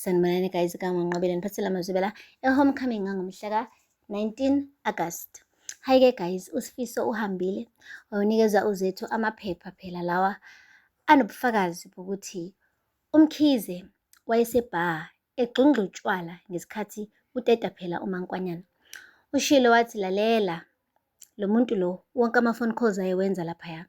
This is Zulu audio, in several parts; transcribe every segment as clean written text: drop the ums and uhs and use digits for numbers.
Sanibonani guys, kaNgqonqobele niphathele amazwi la e-homecoming ngomhla ka-19 August. Hayi-ke guys, uSifiso uhambile wawunikeza uZethu amaphepha phela lawa anobufakazi bokuthi uMkhize wayesebha egxungxa utshwala ngesikhathi uteta phela uMaNkwanyana. Ushilo wathi lalela, lo muntu lo wonke ama-phone calls ayewenza laphaya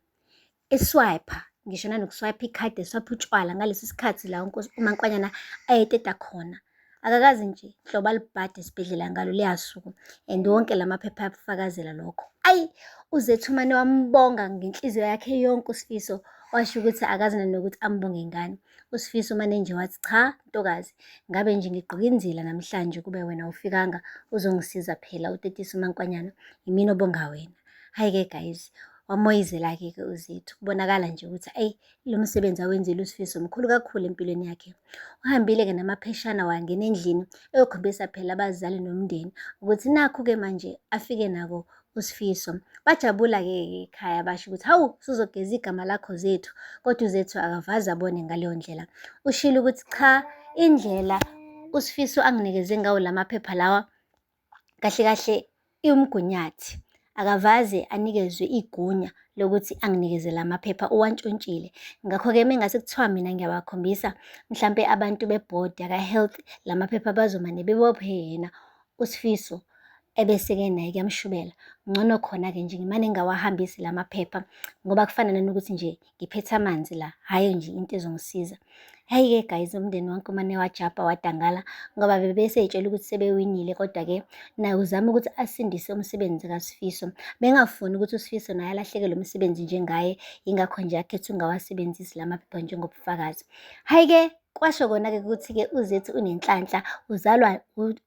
eswiper, ngisho nanokuswipe ikhadi eswipe utshwala ngalesi sikhathi la uMaNkwanyana ayeteta khona. Akakazi nje hlobo alibhade esibhedlela ngalo leyasuku, and wonke lamaphepha ayabufakazela lokho. Ayi, uZethu mane wambonga ngenhliziyo yakhe yonke uSifiso, washo ukuthi akazi nanokuthi ambonge ngani. uSifiso mane nje wathi cha ntokazi, ngabe nje ngigqoke inzila namhlanje kube wena ufikanga uzongisiza phela utetisa uMaNkwanyana, yimina obonga wena. Hayi-ke guys, wamoyizela-ke uZethu, kubonakala nje ukuthi ayi, lo msebenzi awenzile uSifiso mkhulu kakhulu empilweni yakhe. Uhambile-ke namapheshana wangena endlini eyokhombisa phela abazali nomndeni ukuthi nakhu-ke manje afike nako uSifiso. Bajabula-ke ekhaya basho ukuthi hawu, sizogeza igama lakho Zethu, kodwa uZethu akavaze abone ngaleyo ndlela. Ushilo ukuthi cha, indlela uSifiso anginikeze ngawo lamaphepha lawa kahle kahle iwumgunyathi, akavaze anikezwe igunya lokuthi anginikeze lamaphepha, uwantshontshile. Ngakho-ke mengase kuthiwa mina ngiyabakhombisa mhlampe abantu be-board yaka-health lamaphepha bazomane bebophe yena uSifiso, ebese-ke naye kuyamshubela. Ngcono khona-ke nje ngimane ngingawahambisi lamaphepha ngoba kufana nanokuthi nje ngiphethe amanzi la, hhayi nje into ezongisiza. Hayi-ke guys, umndeni wonke umane wajabha wadangala ngoba bebesey'tshela ukuthi sebewinile, kodwa-ke naye uzama ukuthi asindise umsebenzi kaSifiso. Bengafuni ukuthi uSifiso naye alahlekelwe umsebenzi njengaye, yingakho nje akhethe ungawasebenzisi lamaphepha njengobufakazi. Hayi-ke kwasho kona-ke ukuthi-ke uZethu unenhlanhla, uzalwa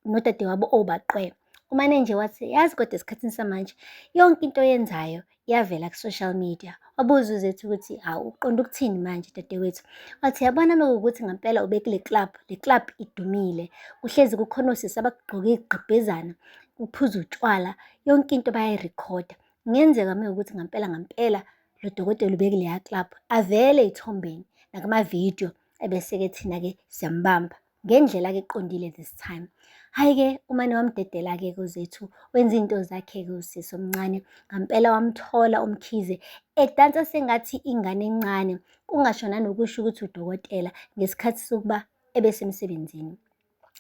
nodadewabo obaqwe. Umane nje wathi yazi kodwa esikhathini samanje yonke into oyenzayo yavela ku-social media. Wabuza uZethu ukuthi hawu, uqonda ukuthini manje dadewethu? Wathi yabona mekuwukuthi ngempela ube kule club, le club idumile, kuhlezi kukhona osisi abagqoke igqebhezana, uphuza utshwala, yonke into bayayirikhoda. Kungenzeka mekuwukuthi ngampela lo dokotela ube kuleya club avele ey'thombeni nakuma-video, ebese-ke thina-ke siyambamba ngendlela-ke eqondile this time. Hayi-ke umane wamdedela-ke uZethu, wenza iy'nto zakhe-ke usisi omncane. Ngampela wamthola uMkhize edansa sengathi ingane encane, kungasho nanokusho ukuthi udokotela ngesikhathi sokuba ebesemsebenzini.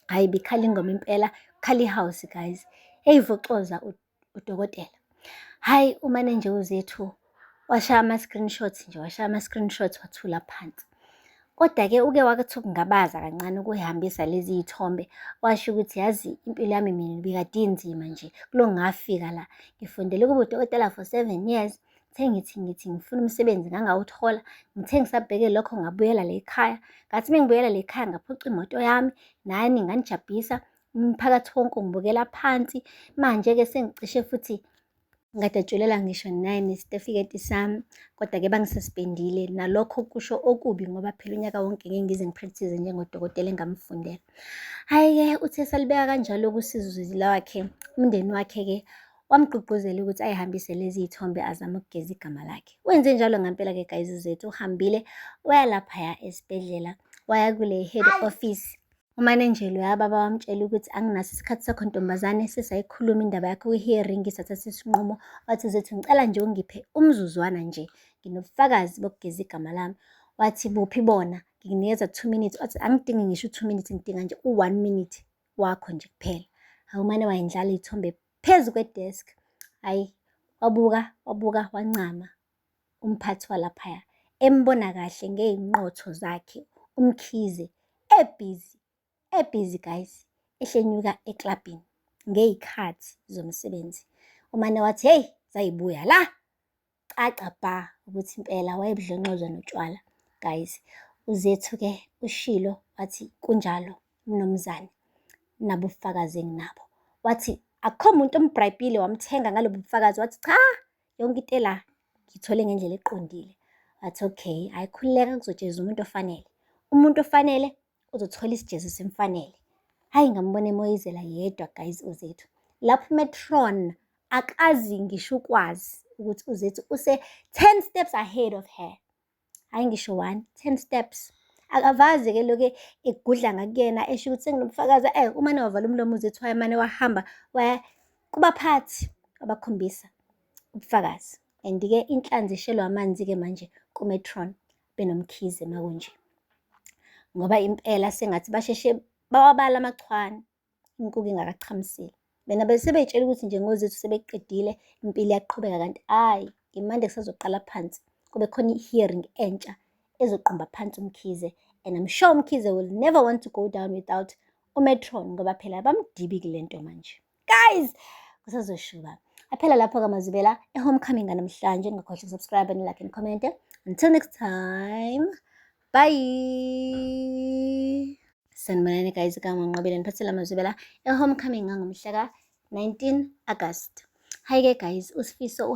Hhayi, bikhala ingoma impela, khala i-house guys, eyivoxoza udokotela. Hhayi, umane nje uZethu washaya ama-screenshots nje, washaya ama-screenshots wathula phansi. Kodwa-ke uke wathi ukungabaza kancane ukuyihambisa lezi y'thombe, washo ukuthi yazi impilo yami mina ibikade inzima nje kulo ngafika la. Ngifundele ukuba udokotela for 7 years, ngithe ngithi ngifuna umsebenzi ngangawuthola, ngithe ngisabheke lokho ngabuyela la ekhaya. Ngathi mengibuyela la ekhaya ngaphuca imoto yami, nani nganijabhisa, umphakathi wonke ungibukela phansi. Manje-ke sengicishe futhi ngadatshulela ngisho nesitifiketi sami, kodwa-ke bangisaspendile. Nalokho kusho okubi ngoba phela unyaka wonke ngeke ngize ngipractice njengodokotela engamufundela. Hhayi-ke uthe salibeka kanjalo kusizo lwakhe, umndeni wakhe-ke wamgqugquzela ukuthi ayihambise lezi y'thombe azame ukugeza igama lakhe. Wenze njalo ngampela-ke guys, uZethu uhambile waya laphaya esibhedlela, waya kule head office. Umane nje loya baba wamtshela ukuthi anginaso isikhathi sakho ntombazane, sesayikhuluma indaba yakho kwi-hearing, sathatha isinqumo. Wathi Zethu ngicela nje ungiphe umzuzwana nje, nginobufakazi bokugeza igama lami. Wathi buphi bona? Ngikunikeza 2 minutes. Wathi angidingi ngisho 2 minutes, ngidinga nje u-1 minute wakho nje kuphela. Umane wayindlala iy'thombe phezu kwedesk. Hhayi, wabuka wancama umphathi walaphaya, embona kahle ngey'nqotho zakhe uMkhize ebhizi guys, ehlenyuka eklabhini ngey'khathi zomsebenzi. Umane wathi heyi, zayibuya la, caca bha ukuthi impela wayebudlonxozwa notshwala guys. uZethu-ke ushilo wathi kunjalo mnumzane, nabo ubufakazi enginabo. Wathi akukho muntu ombrayibhile wamthenga ngalobu bufakazi. Wathi cha, yonke into la ngithole ngendlela eqondile. Wathi okay, hhayi khululeka, kuzojezwa umuntu ofanele. Umuntu ofanele uzothola isijezo semfanele. Hhayi, ngambona emoyizela yedwa guys uZethu. Lapho uMatron akazi ngisho ukwazi ukuthi uZethu use 10 steps ahead of her. Hhayi ngisho 1, 10 steps. akavaze-ke loke egudla ngakuyena esho ukuthi senginobufakazi umane wavala umlomo uzethu wayemane wahamba waya kubaphathi abakhombisa ubufakazi. And-ke inhlanzi ishelwa amanzi-ke manje ku-Metron benomkhize makunje, ngoba impela sengathi basheshe bawabala amachwane inkukhu ingakachamisile. Bena besebey'tshela ukuthi nje ngozethu sebeqedile impilo iyaqhubeka, kanti hhayi imande kusazoqala phansi kube khona i-hearing entsha ezoqumba phansi umkhize. And I'm sure umkhize will never want to go down without uMetron ngoba phela bamdibi kule nto manje. Guys, kusazoshuba. Aphela lapho-ke amazwibela e-Homecoming namhlanje. Ngakhohlwa ukusubscribe and like and comment. Until next time, bye. Sanibonani guys, kaManqabile niphathela amazwibela e-Homecoming ngomhla ka 19 August. Hi-ke guys, uSifiso